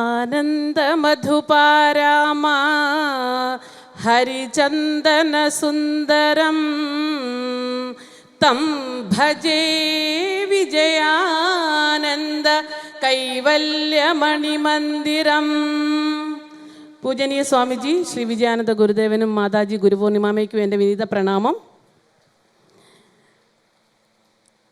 ആനന്ദമധുപാരാമ ഹരിചന്ദന സുന്ദരം തം ഭജേ വിജയാനന്ദ കൈവല്യമണിമന്ദിരം. പൂജനീയ സ്വാമിജി ശ്രീ വിജയാനന്ദ ഗുരുദേവനും മാതാജി ഗുരുപൂർണിമാമയ്ക്കും എൻ്റെ വിനീത പ്രണാമം.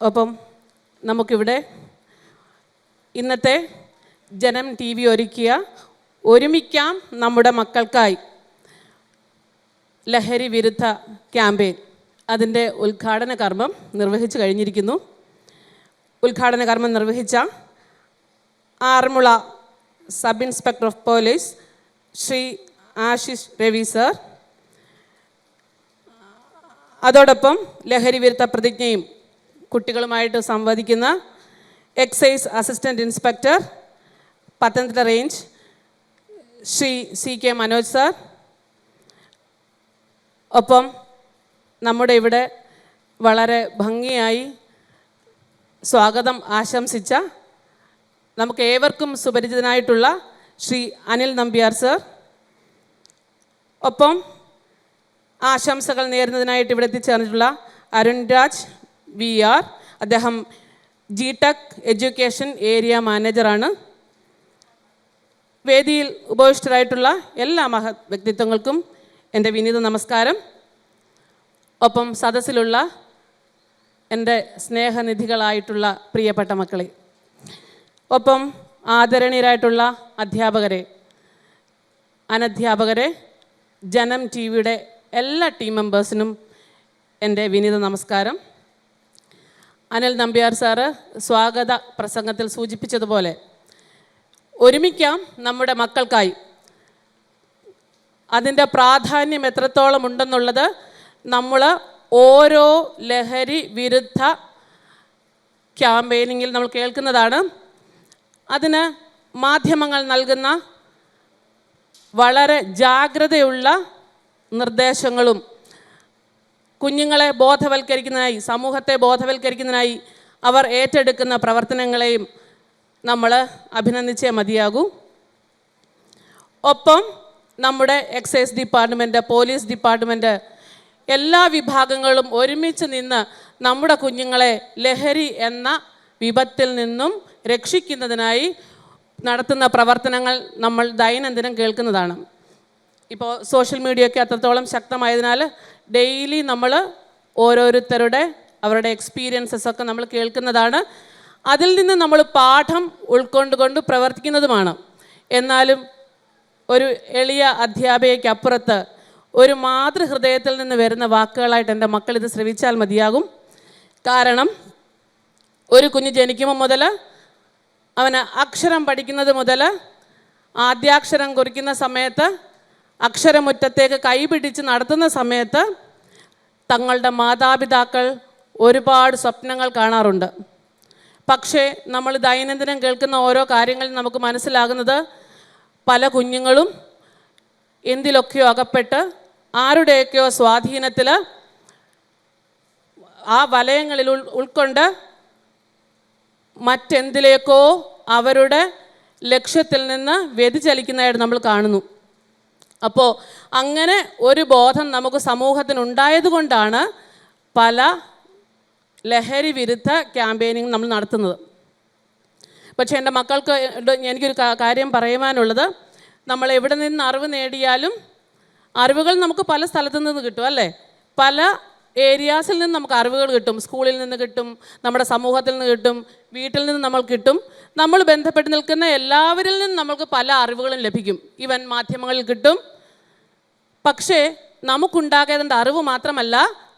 ഒപ്പം നമുക്കിവിടെ ഇന്നത്തെ ജനം TV ഒരുക്കിയ ഒരുമിക്കാം നമ്മുടെ മക്കൾക്കായി ലഹരി വിരുദ്ധ ക്യാമ്പയിൻ അതിൻ്റെ ഉദ്ഘാടന കർമ്മം നിർവഹിച്ചു കഴിഞ്ഞിരിക്കുന്നു. ഉദ്ഘാടന കർമ്മം നിർവഹിച്ച Aranmula sub inspector of police Shri Ashish Ravi sir, അതോടൊപ്പം ലഹരി വിരുദ്ധ പ്രതിജ്ഞയും കുട്ടികളുമായിട്ട് സംവദിക്കുന്ന excise assistant inspector Pathanamthitta range Shri CK Manoj sir, ഒപ്പം നമ്മുടെ ഇവിടെ വളരെ ഭംഗിയായി സ്വാഗതം ആശംസിച്ച നമുക്ക് ഏവർക്കും സുപരിചിതനായിട്ടുള്ള ശ്രീ അനിൽ നമ്പ്യാർ സർ, ഒപ്പം ആശംസകൾ നേരുന്നതിനായിട്ട് ഇവിടെ എത്തിച്ചേർന്നിട്ടുള്ള അരുൺ രാജ് VR, അദ്ദേഹം GTech എഡ്യൂക്കേഷൻ ഏരിയ മാനേജറാണ്. വേദിയിൽ ഉപവിഷ്ടരായിട്ടുള്ള എല്ലാ മഹത് വ്യക്തിത്വങ്ങൾക്കും എൻ്റെ വിനീത നമസ്കാരം. ഒപ്പം സദസ്സിലുള്ള എൻ്റെ സ്നേഹനിധികളായിട്ടുള്ള പ്രിയപ്പെട്ട മക്കളെ, ഒപ്പം ആദരണീയരായിട്ടുള്ള അധ്യാപകരെ, അനധ്യാപകരെ, ജനം TVയുടെ എല്ലാ ടീം മെമ്പേഴ്സിനും എൻ്റെ വിനീത നമസ്കാരം. അനിൽ നമ്പ്യാർ സാറ് സ്വാഗത പ്രസംഗത്തിൽ സൂചിപ്പിച്ചതുപോലെ ഒരുമിക്കാം നമ്മുടെ മക്കൾക്കായി അതിൻ്റെ പ്രാധാന്യം എത്രത്തോളം ഉണ്ടെന്നുള്ളത് നമ്മൾ ഓരോ ലഹരി വിരുദ്ധ ക്യാമ്പയിനിങ്ങിൽ നമ്മൾ കേൾക്കുന്നതാണ്. അതിന് മാധ്യമങ്ങൾ നൽകുന്ന വളരെ ജാഗ്രതയുള്ള നിർദ്ദേശങ്ങളും കുഞ്ഞുങ്ങളെ ബോധവൽക്കരിക്കുന്നതിനായി, സമൂഹത്തെ ബോധവൽക്കരിക്കുന്നതിനായി അവർ ഏറ്റെടുക്കുന്ന പ്രവർത്തനങ്ങളെയും നമ്മൾ അഭിനന്ദിച്ചേ മതിയാകൂ. ഒപ്പം നമ്മുടെ എക്സൈസ് ഡിപ്പാർട്ട്മെൻറ്റ്, പോലീസ് ഡിപ്പാർട്ട്മെൻറ്റ്, എല്ലാ വിഭാഗങ്ങളും ഒരുമിച്ച് നിന്ന് നമ്മുടെ കുഞ്ഞുങ്ങളെ ലഹരി എന്ന വിപത്തിൽ നിന്നും രക്ഷിക്കുന്നതിനായി നടത്തുന്ന പ്രവർത്തനങ്ങൾ നമ്മൾ ദൈനംദിനം കേൾക്കുന്നതാണ്. ഇപ്പോൾ സോഷ്യൽ മീഡിയയൊക്കെ അത്രത്തോളം ശക്തമായതിനാൽ ഡെയിലി നമ്മൾ ഓരോരുത്തരുടെ അവരുടെ എക്സ്പീരിയൻസസൊക്കെ നമ്മൾ കേൾക്കുന്നതാണ്. അതിൽ നിന്ന് നമ്മൾ പാഠം ഉൾക്കൊണ്ടുകൊണ്ട് പ്രവർത്തിക്കുന്നതുമാണ്. എന്നാലും ഒരു എളിയ അധ്യാപികയ്ക്കപ്പുറത്ത് ഒരു മാതൃഹൃദയത്തിൽ നിന്ന് വരുന്ന വാക്കുകളായിട്ട് എൻ്റെ മക്കളിത് ശ്രവിച്ചാൽ മതിയാകും. കാരണം ഒരു കുഞ്ഞ് ജനിക്കുമ്പോൾ മുതൽ അവന് അക്ഷരം പഠിക്കുന്നത് മുതൽ ആദ്യാക്ഷരം കുറിക്കുന്ന സമയത്ത്, അക്ഷരമുറ്റത്തേക്ക് കൈപിടിച്ച് നടത്തുന്ന സമയത്ത് തങ്ങളുടെ മാതാപിതാക്കൾ ഒരുപാട് സ്വപ്നങ്ങൾ കാണാറുണ്ട്. പക്ഷേ നമ്മൾ ദൈനംദിനം കേൾക്കുന്ന ഓരോ കാര്യങ്ങളിൽ നമുക്ക് മനസ്സിലാകുന്നത് പല കുഞ്ഞുങ്ങളും എന്തിലൊക്കെയോ അകപ്പെട്ട് ആരുടെയൊക്കെയോ സ്വാധീനത്തിൽ ആ വലയങ്ങളിൽ ഉൾക്കൊണ്ട് മറ്റെന്തിലേക്കോ അവരുടെ ലക്ഷ്യത്തിൽ നിന്ന് വ്യതിചലിക്കുന്നതായിട്ട് നമ്മൾ കാണുന്നു. അപ്പോൾ അങ്ങനെ ഒരു ബോധം നമുക്ക് സമൂഹത്തിനുണ്ടായതുകൊണ്ടാണ് പല ലഹരി വിരുദ്ധ ക്യാമ്പയിനിങ് നമ്മൾ നടത്തുന്നത്. പക്ഷേ എൻ്റെ മക്കൾക്ക് എനിക്കൊരു കാര്യം പറയുവാനുള്ളത്, നമ്മൾ എവിടെ നിന്ന് അറിവ് നേടിയാലും അറിവുകൾ നമുക്ക് പല സ്ഥലത്തു നിന്ന് കിട്ടും, അല്ലേ? പല ഏരിയാസിൽ നിന്ന് നമുക്ക് അറിവുകൾ കിട്ടും. സ്കൂളിൽ നിന്ന് കിട്ടും, നമ്മുടെ സമൂഹത്തിൽ നിന്ന് കിട്ടും, വീട്ടിൽ നിന്ന് നമ്മൾ കിട്ടും. നമ്മൾ ബന്ധപ്പെട്ട് നിൽക്കുന്ന എല്ലാവരിൽ നിന്നും നമുക്ക് പല അറിവുകളും ലഭിക്കും. ഈവൻ മാധ്യമങ്ങളിൽ കിട്ടും. പക്ഷേ നമുക്കുണ്ടാകേണ്ട അറിവ് മാത്രമല്ല,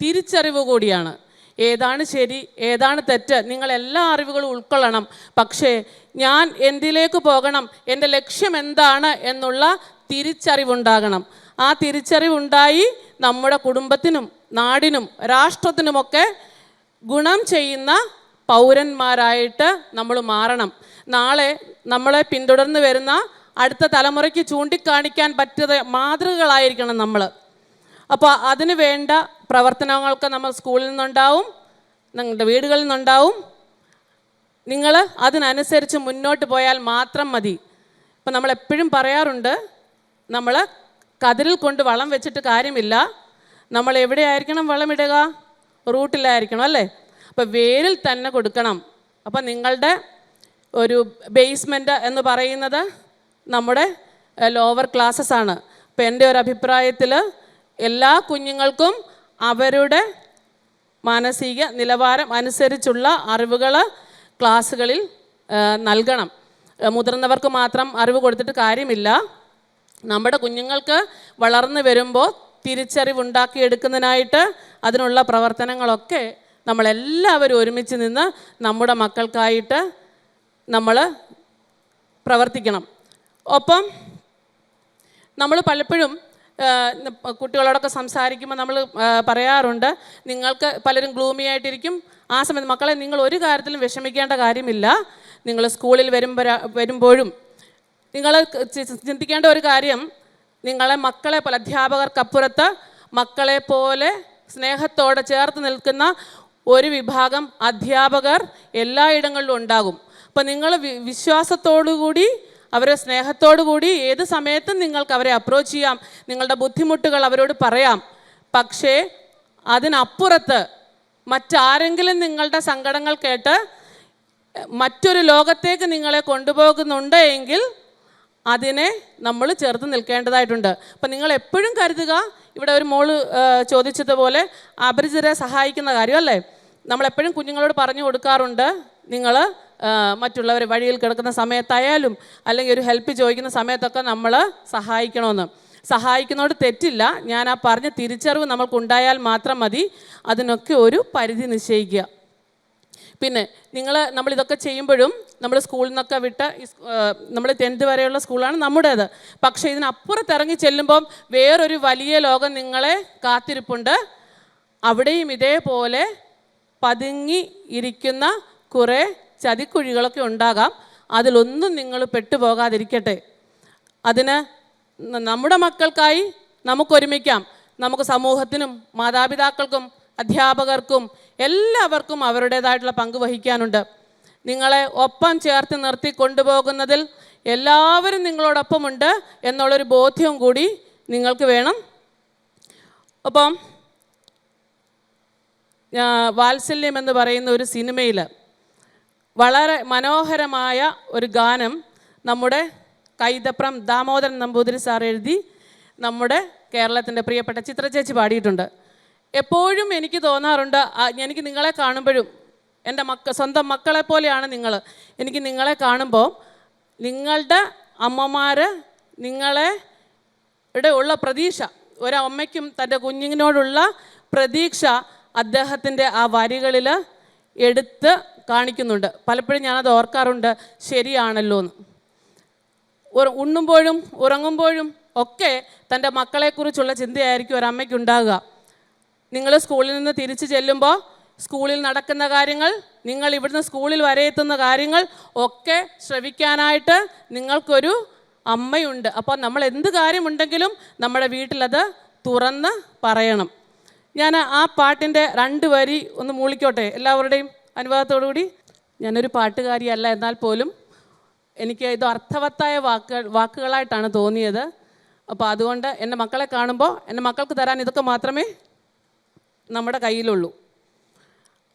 തിരിച്ചറിവ് കൂടിയാണ്. ഏതാണ് ശരി, ഏതാണ് തെറ്റ്, നിങ്ങളെല്ലാ അറിവുകളും ഉൾക്കൊള്ളണം. പക്ഷേ ഞാൻ എന്തിലേക്ക് പോകണം, എൻ്റെ ലക്ഷ്യം എന്താണ് എന്നുള്ള തിരിച്ചറിവുണ്ടാകണം. ആ തിരിച്ചറിവുണ്ടായി നമ്മുടെ കുടുംബത്തിനും നാടിനും രാഷ്ട്രത്തിനുമൊക്കെ ഗുണം ചെയ്യുന്ന പൗരന്മാരായിട്ട് നമ്മൾ മാറണം. നാളെ നമ്മളെ പിന്തുടർന്ന് വരുന്ന അടുത്ത തലമുറയ്ക്ക് ചൂണ്ടിക്കാണിക്കാൻ പറ്റിയ മാതൃകകളായിരിക്കണം നമ്മൾ. അപ്പോൾ അതിന് വേണ്ട പ്രവർത്തനങ്ങളൊക്കെ നമ്മൾ സ്കൂളിൽ നിന്നുണ്ടാവും, നിങ്ങളുടെ വീടുകളിൽ നിന്നുണ്ടാവും. നിങ്ങൾ അതിനനുസരിച്ച് മുന്നോട്ട് പോയാൽ മാത്രം മതി. അപ്പം നമ്മളെപ്പോഴും പറയാറുണ്ട്, നമ്മൾ കതിരിൽ കൊണ്ട് വളം വെച്ചിട്ട് കാര്യമില്ല. നമ്മൾ എവിടെയായിരിക്കണം വളമിടുക? റൂട്ടിലായിരിക്കണം അല്ലേ? അപ്പോൾ വേരിൽ തന്നെ കൊടുക്കണം. അപ്പം നിങ്ങളുടെ ഒരു ബേസ്മെൻറ്റ് എന്ന് പറയുന്നത് നമ്മുടെ ലോവർ ക്ലാസ്സസ് ആണ്. അപ്പം എൻ്റെ ഒരു അഭിപ്രായത്തിൽ എല്ലാ കുഞ്ഞുങ്ങൾക്കും അവരുടെ മാനസിക നിലവാരം അനുസരിച്ചുള്ള അറിവുകൾ ക്ലാസ്സുകളിൽ നൽകണം. മുതിർന്നവർക്ക് മാത്രം അറിവ് കൊടുത്തിട്ട് കാര്യമില്ല. നമ്മുടെ കുഞ്ഞുങ്ങൾക്ക് വളർന്നു വരുമ്പോൾ തിരിച്ചറിവുണ്ടാക്കിയെടുക്കുന്നതിനായിട്ട് അതിനുള്ള പ്രവർത്തനങ്ങളൊക്കെ നമ്മളെല്ലാവരും ഒരുമിച്ച് നിന്ന് നമ്മുടെ മക്കൾക്കായിട്ട് നമ്മൾ പ്രവർത്തിക്കണം. ഒപ്പം നമ്മൾ പലപ്പോഴും കുട്ടികളോടൊക്കെ സംസാരിക്കുമ്പോൾ നമ്മൾ പറയാറുണ്ട്, നിങ്ങൾക്ക് പലരും ഗ്ലൂമി ആയിട്ടിരിക്കും. ആ സമയത്ത് മക്കളെ, നിങ്ങൾ ഒരു കാര്യത്തിലും വിഷമിക്കേണ്ട കാര്യമില്ല. നിങ്ങൾ സ്കൂളിൽ വരുമ്പോഴും നിങ്ങൾ ചിന്തിക്കേണ്ട ഒരു കാര്യം, നിങ്ങളെ മക്കളെ പോലെ, അധ്യാപകർക്കപ്പുറത്ത് മക്കളെ പോലെ സ്നേഹത്തോടെ ചേർത്ത് നിൽക്കുന്ന ഒരു വിഭാഗം അധ്യാപകർ എല്ലായിടങ്ങളിലും ഉണ്ടാകും. അപ്പം നിങ്ങൾ വിശ്വാസത്തോടുകൂടി, അവരെ സ്നേഹത്തോടു കൂടി ഏത് സമയത്തും നിങ്ങൾക്ക് അവരെ അപ്രോച്ച് ചെയ്യാം, നിങ്ങളുടെ ബുദ്ധിമുട്ടുകൾ അവരോട് പറയാം. പക്ഷേ അതിനപ്പുറത്ത് മറ്റാരെങ്കിലും നിങ്ങളുടെ സങ്കടങ്ങൾ കേട്ട് മറ്റൊരു ലോകത്തേക്ക് നിങ്ങളെ കൊണ്ടുപോകുന്നുണ്ട് എങ്കിൽ അതിനെ നമ്മൾ ചേർത്ത് നിൽക്കേണ്ടതായിട്ടുണ്ട്. അപ്പം നിങ്ങൾ എപ്പോഴും കരുതുക, ഇവിടെ ഒരു മോള് ചോദിച്ചതുപോലെ അപരിചിതരെ സഹായിക്കുന്ന കാര്യം അല്ലേ, നമ്മളെപ്പോഴും കുഞ്ഞുങ്ങളോട് പറഞ്ഞു കൊടുക്കാറുണ്ട്, നിങ്ങൾ മറ്റുള്ളവർ വഴിയിൽ കിടക്കുന്ന സമയത്തായാലും അല്ലെങ്കിൽ ഒരു ഹെൽപ്പ് ചോദിക്കുന്ന സമയത്തൊക്കെ നമ്മൾ സഹായിക്കണമെന്ന്. സഹായിക്കുന്നതോട് തെറ്റില്ല. ഞാൻ ആ പറഞ്ഞ തിരിച്ചറിവ് നമ്മൾക്കുണ്ടായാൽ മാത്രം മതി. അതിനൊക്കെ ഒരു പരിധി നിശ്ചയിക്കുക. പിന്നെ നമ്മളിതൊക്കെ ചെയ്യുമ്പോഴും നമ്മൾ സ്കൂളിൽ നിന്നൊക്കെ വിട്ട്, നമ്മൾ 10th വരെയുള്ള സ്കൂളാണ് നമ്മുടേത്. പക്ഷേ ഇതിനപ്പുറത്ത് ഇറങ്ങി ചെല്ലുമ്പം വേറൊരു വലിയ ലോകം നിങ്ങളെ കാത്തിരിപ്പുണ്ട്. അവിടെയും ഇതേപോലെ പതുങ്ങി ഇരിക്കുന്ന കുറേ ചതിക്കുഴികളൊക്കെ ഉണ്ടാകാം. അതിലൊന്നും നിങ്ങൾ പെട്ടുപോകാതിരിക്കട്ടെ. അതിന് നമ്മുടെ മക്കൾക്കായി നമുക്കൊരുമിക്കാം. നമുക്ക് സമൂഹത്തിനും മാതാപിതാക്കൾക്കും അധ്യാപകർക്കും എല്ലാവർക്കും അവരുടേതായിട്ടുള്ള പങ്ക് വഹിക്കാനുണ്ട്. നിങ്ങളെ ഒപ്പം ചേർത്ത് നിർത്തി കൊണ്ടുപോകുന്നതിൽ എല്ലാവരും നിങ്ങളോടൊപ്പമുണ്ട് എന്നുള്ളൊരു ബോധ്യവും കൂടി നിങ്ങൾക്ക് വേണം. അപ്പം വാത്സല്യം എന്ന് പറയുന്ന ഒരു സിനിമയിൽ വളരെ മനോഹരമായ ഒരു ഗാനം നമ്മുടെ കൈതപ്രം ദാമോദരൻ നമ്പൂതിരി സാർ എഴുതി നമ്മുടെ കേരളത്തിൻ്റെ പ്രിയപ്പെട്ട ചിത്ര ചേച്ചി പാടിയിട്ടുണ്ട്. എപ്പോഴും എനിക്ക് തോന്നാറുണ്ട്, എനിക്ക് നിങ്ങളെ കാണുമ്പോഴും, എൻ്റെ സ്വന്തം മക്കളെ പോലെയാണ് നിങ്ങൾ. എനിക്ക് നിങ്ങളെ കാണുമ്പോൾ നിങ്ങളുടെ അമ്മമാർ നിങ്ങളുടെ ഉള്ള പ്രതീക്ഷ, ഒരമ്മയ്ക്കും തൻ്റെ കുഞ്ഞിനോടുള്ള പ്രതീക്ഷ അദ്ദേഹത്തിൻ്റെ ആ വരികളിൽ എടുത്ത് കാണിക്കുന്നുണ്ട്. പലപ്പോഴും ഞാനത് ഓർക്കാറുണ്ട്, ശരിയാണല്ലോ എന്ന്. ഉണ്ണുമ്പോഴും ഉറങ്ങുമ്പോഴും ഒക്കെ തൻ്റെ മക്കളെക്കുറിച്ചുള്ള ചിന്തയായിരിക്കും ഒരമ്മയ്ക്കുണ്ടാകുക. നിങ്ങൾ സ്കൂളിൽ നിന്ന് തിരിച്ചു ചെല്ലുമ്പോൾ സ്കൂളിൽ നടക്കുന്ന കാര്യങ്ങൾ, നിങ്ങൾ ഇവിടുന്ന് സ്കൂളിൽ വരെ എത്തുന്ന കാര്യങ്ങൾ ഒക്കെ ശ്രവിക്കാനായിട്ട് നിങ്ങൾക്കൊരു അമ്മയുണ്ട്. അപ്പോൾ നമ്മൾ എന്ത് കാര്യമുണ്ടെങ്കിലും നമ്മുടെ വീട്ടിലത് തുറന്ന് പറയണം. ഞാൻ ആ പാട്ടിൻ്റെ 2 വരി ഒന്ന് മൂളിക്കോട്ടെ, എല്ലാവരുടെയും അനുവാദത്തോടു കൂടി. ഞാനൊരു പാട്ടുകാരിയല്ല, എന്നാൽ പോലും എനിക്ക് ഇത് അർത്ഥവത്തായ വാക്കുകളായിട്ടാണ് തോന്നിയത്. അപ്പോൾ അതുകൊണ്ട് എൻ്റെ മക്കളെ കാണുമ്പോൾ എൻ്റെ മക്കൾക്ക് തരാൻ ഇതൊക്കെ മാത്രമേ നമ്മുടെ കയ്യിലുള്ളൂ.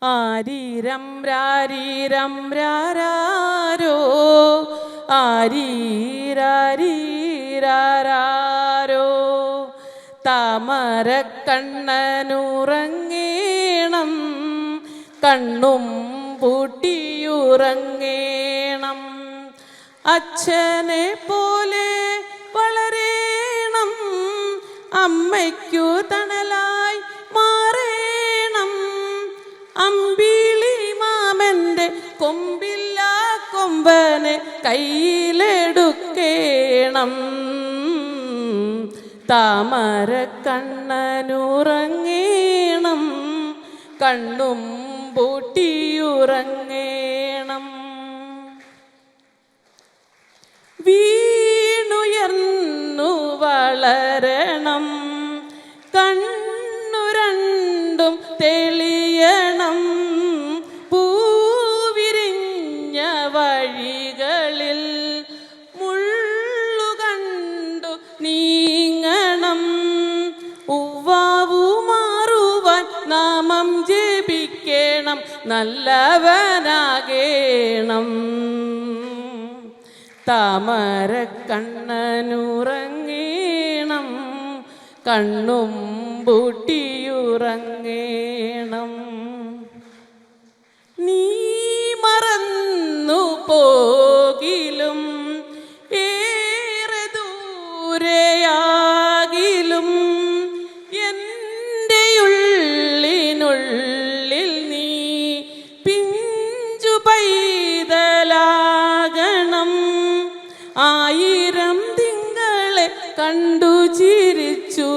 ആരീരം രാരീരം രാരോ, ആരീരാരീരാരോ, താമരക്കണ്ണനുറങ്ങേണം, കണ്ണും പൂട്ടിയുറങ്ങേണം, അച്ഛനെ പോലെ വളരേണം, അമ്മയ്ക്കു തണലായി മാറേണം, അമ്പിളി മാമൻ്റെ കൊമ്പില്ല കൊമ്പനെ കയ്യിലെടുക്കേണം, താമരക്കണ്ണനുറങ്ങേണം, കണ്ണും പൂട്ടിയുറങ്ങേണം. വീണുയർന്നു വളരണം, കണ്ണു രണ്ടും തെളിയണം, പൂവിരിഞ്ഞ വഴികളിൽ മുള്ളുകളേറും നല്ലവനാകേണം. താമരക്കണ്ണനുറങ്ങേണം, കണ്ണും പൂട്ടിയുറങ്ങേണം. നീ മറന്നു പോകിലും ഏറെ ദൂരെയാകിലും എൻ്റെ ഉള്ളിനുള്ളിൽ നീ പിഞ്ചു പൈതലാകണം. 1000 തിങ്കളെ കണ്ടു ചിരിച്ചു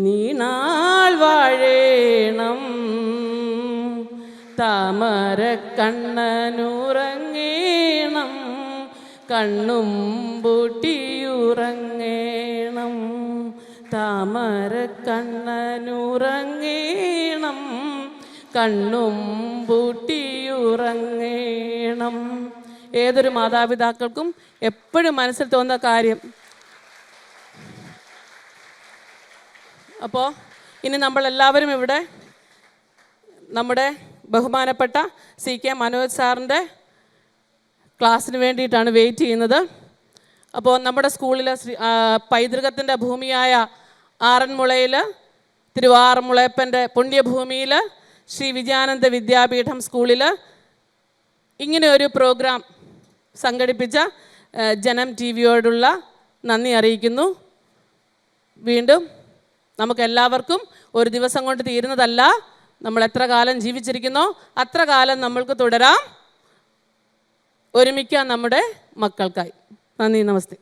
നീ നാൾ വാഴേണം. താമരക്കണ്ണനുറങ്ങേണം, കണ്ണും പൂട്ടിയുറങ്ങേണം. താമരക്കണ്ണനുറങ്ങേണം, കണ്ണും പൂട്ടിയുറങ്ങേണം. ഏതൊരു മാതാപിതാക്കൾക്കും എപ്പോഴും മനസ്സിൽ തോന്നുന്ന കാര്യം. അപ്പോൾ ഇനി നമ്മളെല്ലാവരും ഇവിടെ നമ്മുടെ ബഹുമാനപ്പെട്ട CK മനോജ് സാറിൻ്റെ ക്ലാസ്സിന് വേണ്ടിയിട്ടാണ് വെയിറ്റ് ചെയ്യുന്നത്. അപ്പോൾ നമ്മുടെ സ്കൂളിൽ പൈതൃകത്തിൻ്റെ ഭൂമിയായ ആറന്മുളയിൽ തിരുവാറന്മുളയപ്പൻ്റെ പുണ്യഭൂമിയിൽ ശ്രീ വിജയാനന്ദ വിദ്യാപീഠം സ്കൂളിൽ ഇങ്ങനെ ഒരു പ്രോഗ്രാം സംഘടിപ്പിച്ച ജനം TV-യോടുള്ള നന്ദി അറിയിക്കുന്നു. വീണ്ടും നമുക്കെല്ലാവർക്കും ഒരു ദിവസം കൊണ്ട് തീരുന്നതല്ല. നമ്മൾ എത്ര കാലം ജീവിച്ചിരിക്കുന്നോ അത്ര കാലം നമ്മൾക്ക് തുടരാം. ഒരുമിക്കാം നമ്മുടെ മക്കൾക്കായി. നന്ദി, നമസ്തേ.